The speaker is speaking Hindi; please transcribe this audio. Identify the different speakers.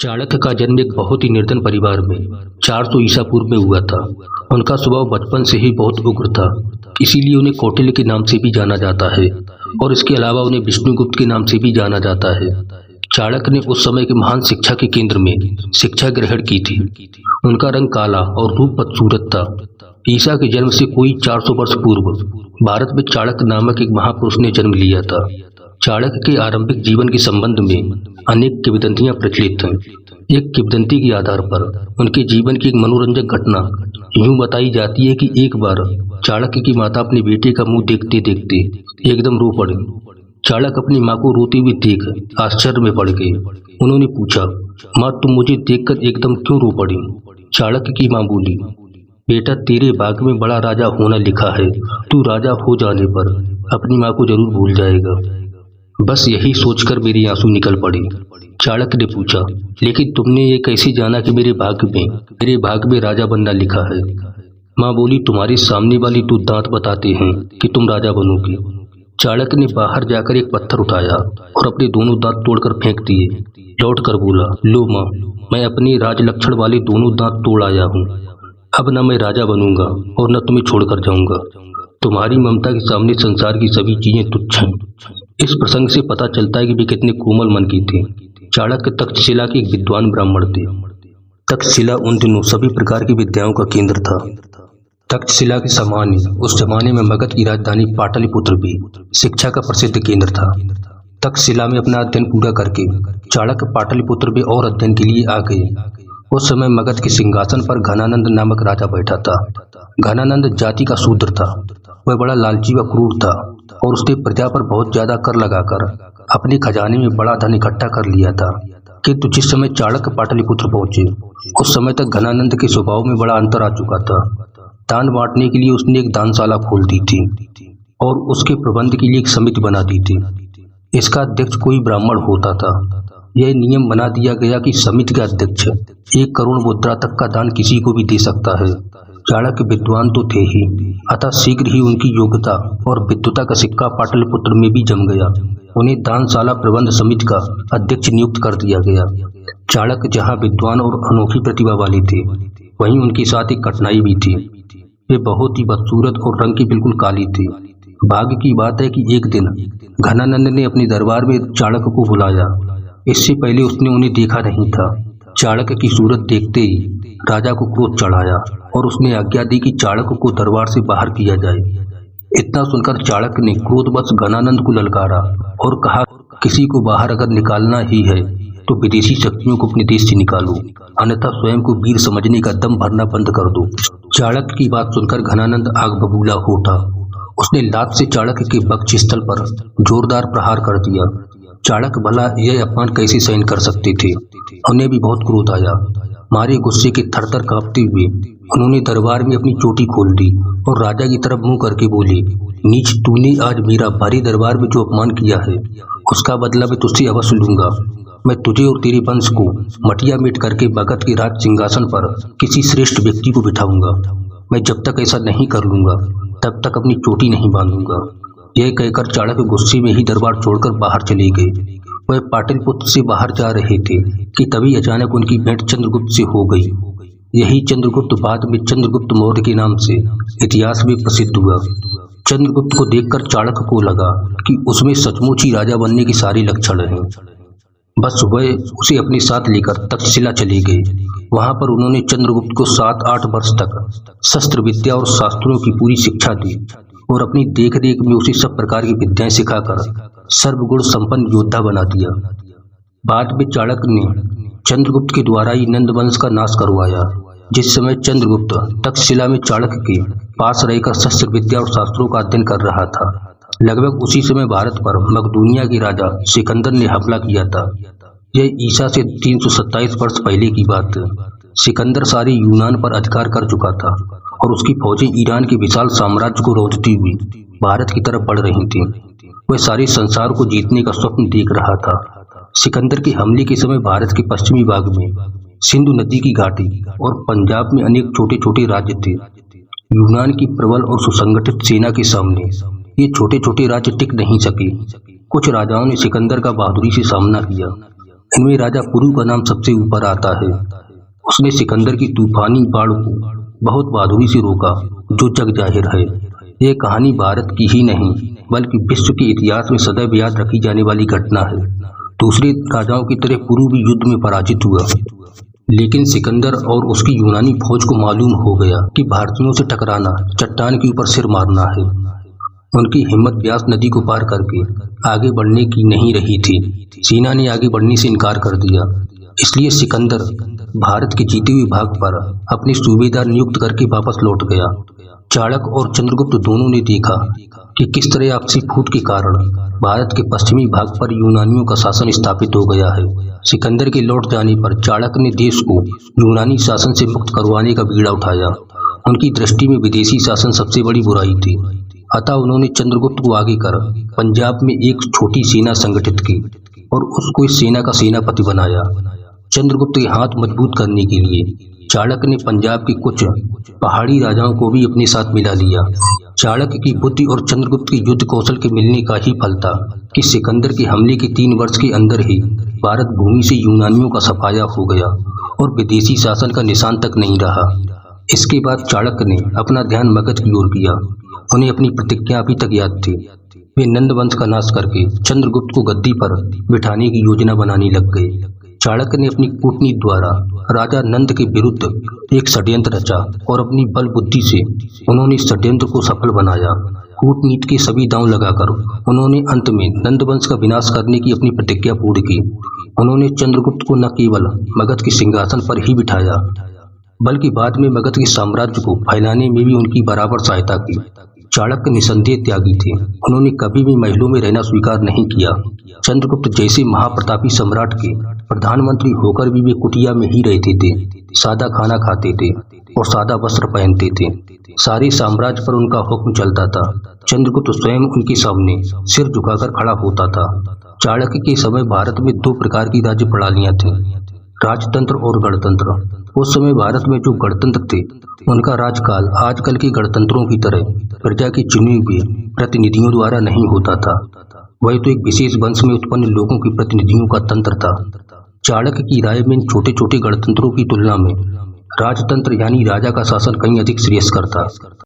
Speaker 1: चाणक्य का जन्म एक बहुत ही निर्धन परिवार में 400 ईसा पूर्व में हुआ था। उनका स्वभाव बचपन से ही बहुत उग्र था, इसीलिए उन्हें कौटिल्य के नाम से भी जाना जाता है और इसके अलावा उन्हें विष्णुगुप्त के नाम से भी जाना जाता है। चाणक्य ने उस समय के महान शिक्षा के केंद्र में शिक्षा ग्रहण की थी। उनका रंग काला और रूप बदसूरत था। ईसा के जन्म से कोई 400 वर्ष पूर्व भारत में चाणक्य नामक एक महापुरुष ने जन्म लिया था। चाणक्य के आरंभिक जीवन के संबंध में अनेक किंवदंतियां प्रचलित हैं। एक किंवदंती के आधार पर उनके जीवन की एक मनोरंजक घटना यूं बताई जाती है कि एक बार चाणक्य की माता अपने बेटे का मुंह देखते देखते एकदम रो पड़ी। चाणक्य अपनी माँ को रोते हुए देख आश्चर्य में पड़ गए। उन्होंने पूछा, माँ तुम मुझे देखकर एकदम क्यों रो पड़ी? चाणक्य की माँ बोली, बेटा तेरे भाग्य में बड़ा राजा होना लिखा है, तू राजा हो जाने पर अपनी माँ को जरूर भूल जाएगा। बस यही सोचकर मेरे आंसू निकल पड़े। चाणक्य ने पूछा, लेकिन तुमने ये कैसे जाना कि मेरे भाग्य में राजा बनना लिखा है? माँ बोली, तुम्हारे सामने वाली दो दांत बताते हैं कि तुम राजा बनोगे। चाणक्य ने बाहर जाकर एक पत्थर उठाया और अपने दोनों दांत तोड़कर फेंक दिए। लौटकर बोला, लो माँ, मैं अपने राज लक्षण वाले दोनों दांत तोड़ आया हूँ। अब न मैं राजा बनूंगा और न तुम्हें छोड़कर जाऊंगा। तुम्हारी ममता के सामने संसार की सभी चीजें तुच्छ हैं। इस प्रसंग से पता चलता है कि वे कितने कोमल मन की थे। चाणक्य तक्षशिला के एक विद्वान ब्राह्मण थे। तक्षशिला उन दिनों सभी प्रकार की विद्याओं का केंद्र था। तक्षशिला के समान ही उस जमाने में मगध की राजधानी पाटलिपुत्र भी शिक्षा का प्रसिद्ध केंद्र था। तक्षशिला में अपना अध्ययन पूरा करके चाणक्य पाटलिपुत्र में और अध्ययन के लिए आ गए। उस समय मगध के सिंहासन पर घनानंद नामक राजा बैठा था। घनानंद जाति का शूद्र था। वह बड़ा लालची व क्रूर था और उसने प्रजा पर बहुत ज्यादा कर लगाकर अपने खजाने में बड़ा धन इकट्ठा कर लिया था। किंतु जिस समय चाणक्य पाटलिपुत्र पहुंचे उस समय तक घनानंद के स्वभाव में बड़ा अंतर आ चुका था। दान बांटने के लिए उसने एक दानशाला खोल दी थी और उसके प्रबंध के लिए एक समिति बना दी थी। इसका अध्यक्ष कोई ब्राह्मण होता था। यह नियम बना दिया गया कि समिति का अध्यक्ष 1 करोड़ मुद्रा तक का दान किसी को भी दे सकता है। चाणक्य विद्वान तो थे ही, अतः शीघ्र ही उनकी योग्यता और विद्वता का सिक्का पाटलिपुत्र में भी जम गया। उन्हें दानशाला प्रबंध समिति का अध्यक्ष नियुक्त कर दिया गया। चाणक्य जहाँ विद्वान और अनोखी प्रतिभा वाले थे, वहीं उनके साथ एक कठिनाई भी थी। वे बहुत ही बदसूरत और रंग की बिल्कुल काली थे। भाग्य की बात है कि एक दिन घनानंद ने अपने दरबार में चाणक्य को बुलाया। इससे पहले उसने उन्हें देखा नहीं था। चाणक्य की सूरत देखते ही राजा को क्रोध चढ़ाया और उसने आज्ञा दी कि चाणक्य को दरबार से बाहर किया जाए। इतना सुनकर चाणक्य ने क्रोधवश घनानंद को ललकारा और कहा, किसी को बाहर अगर निकालना ही है तो विदेशी शक्तियों को अपने देश से निकालो, अन्यथा स्वयं को वीर समझने का दम भरना बंद कर दो। चाणक्य की बात सुनकर घनानंद आग बबूला हो उठा। उसने लात से चाणक्य के वक्ष स्थल पर जोरदार प्रहार कर दिया। चाणक्य भला यह अपमान कैसे सहन कर सकते थे? उन्हें भी बहुत क्रोध आया। मारे गुस्से के थरथर कांपते हुए उन्होंने दरबार में अपनी चोटी खोल दी और राजा की तरफ मुंह करके बोले, नीच, तूने आज मेरा भारी दरबार में जो अपमान किया है उसका बदला मैं तुझसे अवश्य लूंगा। मैं तुझे और तेरे वंश को मटिया मेट करके मगध के राज सिंहासन पर किसी श्रेष्ठ व्यक्ति को बिठाऊंगा। मैं जब तक ऐसा नहीं कर लूंगा तब तक अपनी चोटी नहीं बांधूंगा। यह कहकर चाणक्य गुस्से में ही दरबार छोड़कर बाहर चले गए। वह पाटलिपुत्र से बाहर जा रहे थे कि तभी अचानक उनकी भेंट चंद्रगुप्त से हो गई। यही चंद्रगुप्त बाद में चंद्रगुप्त मौर्य के नाम से इतिहास में प्रसिद्ध हुआ। चंद्रगुप्त को देखकर चाणक्य को लगा कि उसमें सचमुच ही राजा बनने के सारे लक्षण हैं। बस वह उसे अपने साथ लेकर तक्षशिला चले गए। वहां पर उन्होंने चंद्रगुप्त को 7-8 वर्ष तक शस्त्र विद्या और शास्त्रों की पूरी शिक्षा दी और अपनी देखरेख में उसे सब प्रकार की विद्याएं सिखाकर सर्वगुण संपन्न योद्धा बना दिया। बाद में चाणक्य ने चंद्रगुप्त के द्वारा ही नंद वंश का नाश करवाया। जिस समय चंद्रगुप्त तक्षशिला में चाणक्य के पास रहकर शस्त्र विद्या और शास्त्रों का अध्ययन कर रहा था, लगभग उसी समय भारत पर मकदूनिया के राजा सिकंदर ने हमला किया था। यह ईसा से 327 वर्ष पहले की बात है। सिकंदर सारे यूनान पर अधिकार कर चुका था और उसकी फौजें ईरान के विशाल साम्राज्य को रोधती हुई भारत की तरफ बढ़ रही थीं। वह सारे संसार को जीतने का स्वप्न देख रहा था। सिकंदर के हमले के समय भारत के पश्चिमी भाग में सिंधु नदी की घाटी और पंजाब में अनेक छोटे छोटे राज्य थे। यूनान की प्रबल और सुसंगठित सेना के सामने ये छोटे छोटे राज्य टिक नहीं सके। कुछ राजाओं ने सिकंदर का बहादुरी से सामना किया। इनमें राजा पुरु का नाम सबसे ऊपर आता है। उसने सिकंदर की तूफानी बाढ़ को बहुत बहादुरी से रोका, जो जग जाहिर है। यह कहानी भारत की ही नहीं बल्कि विश्व के इतिहास में सदैव याद रखी जाने वाली घटना है। दूसरे राजाओं की तरह पुरु भी युद्ध में पराजित हुआ, लेकिन सिकंदर और उसकी यूनानी फौज को मालूम हो गया कि भारतीयों से टकराना चट्टान के ऊपर सिर मारना है। उनकी हिम्मत ब्यास नदी को पार करके आगे बढ़ने की नहीं रही थी। सेना ने आगे बढ़ने से इनकार कर दिया, इसलिए सिकंदर भारत के जीते हुए भाग पर अपने सूबेदार नियुक्त करके वापस लौट गया। चाणक्य और चंद्रगुप्त दोनों ने देखा कि किस तरह आपसी फूट के कारण भारत के पश्चिमी भाग पर यूनानियों का शासन स्थापित हो गया है। सिकंदर के लौट जाने पर चाणक्य ने देश को यूनानी शासन से मुक्त करवाने का बीड़ा उठाया। उनकी दृष्टि में विदेशी शासन सबसे बड़ी बुराई थी, अतः उन्होंने चंद्रगुप्त को आगे कर पंजाब में एक छोटी सेना संगठित की और उसको इस सेना का सेनापति बनाया। चंद्रगुप्त के हाथ मजबूत करने के लिए चाणक्य ने पंजाब के कुछ पहाड़ी राजाओं को भी अपने साथ मिला लिया। चाणक्य की बुद्धि और चंद्रगुप्त के युद्ध कौशल के मिलने का ही फल था कि सिकंदर के हमले के 3 वर्ष के अंदर ही भारत भूमि से यूनानियों का सफाया हो गया और विदेशी शासन का निशान तक नहीं रहा। इसके बाद चाणक्य ने अपना ध्यान मगध की ओर किया। उन्हें अपनी प्रतिज्ञा अभी तक याद थी। वे नंद वंश का नाश करके चंद्रगुप्त को गद्दी पर बिठाने की योजना बनाने लग गए। चाणक्य ने अपनी कूटनीति द्वारा राजा नंद के विरुद्ध एक षड्यंत्र रचा और अपनी बल बुद्धि से उन्होंने इस षड्यंत्र को सफल बनाया। कूटनीति के सभी दांव लगाकर उन्होंने अंत में नंद वंश का विनाश करने की अपनी प्रतिज्ञा पूर्ण की। उन्होंने चंद्रगुप्त को न केवल मगध के सिंहासन पर ही बिठाया, बल्कि बाद में मगध के साम्राज्य को फैलाने में भी उनकी बराबर सहायता की। चाणक्य निसंदेह त्यागी थे। उन्होंने कभी भी महलों में रहना स्वीकार नहीं किया। चंद्रगुप्त जैसे महाप्रतापी सम्राट के प्रधानमंत्री होकर भी वे कुटिया में ही रहते थे, सादा खाना खाते थे और सादा वस्त्र पहनते थे। सारे साम्राज्य पर उनका हुक्म चलता था। चंद्रगुप्त स्वयं उनके सामने सिर झुकाकर खड़ा होता था। चाणक्य के समय भारत में 2 प्रकार की राज्य प्रणालियां थीं, राजतंत्र और गणतंत्र। उस समय भारत में जो गणतंत्र थे उनका राजकाल आजकल के गणतंत्रों की तरह प्रजा के चुने हुए प्रतिनिधियों द्वारा नहीं होता था। वह तो एक विशेष वंश में उत्पन्न लोगों के प्रतिनिधियों का तंत्र था। चाणक्य की राय में इन छोटे छोटे गणतंत्रों की तुलना में राजतंत्र यानी राजा का शासन कहीं अधिक श्रेयस्कर था।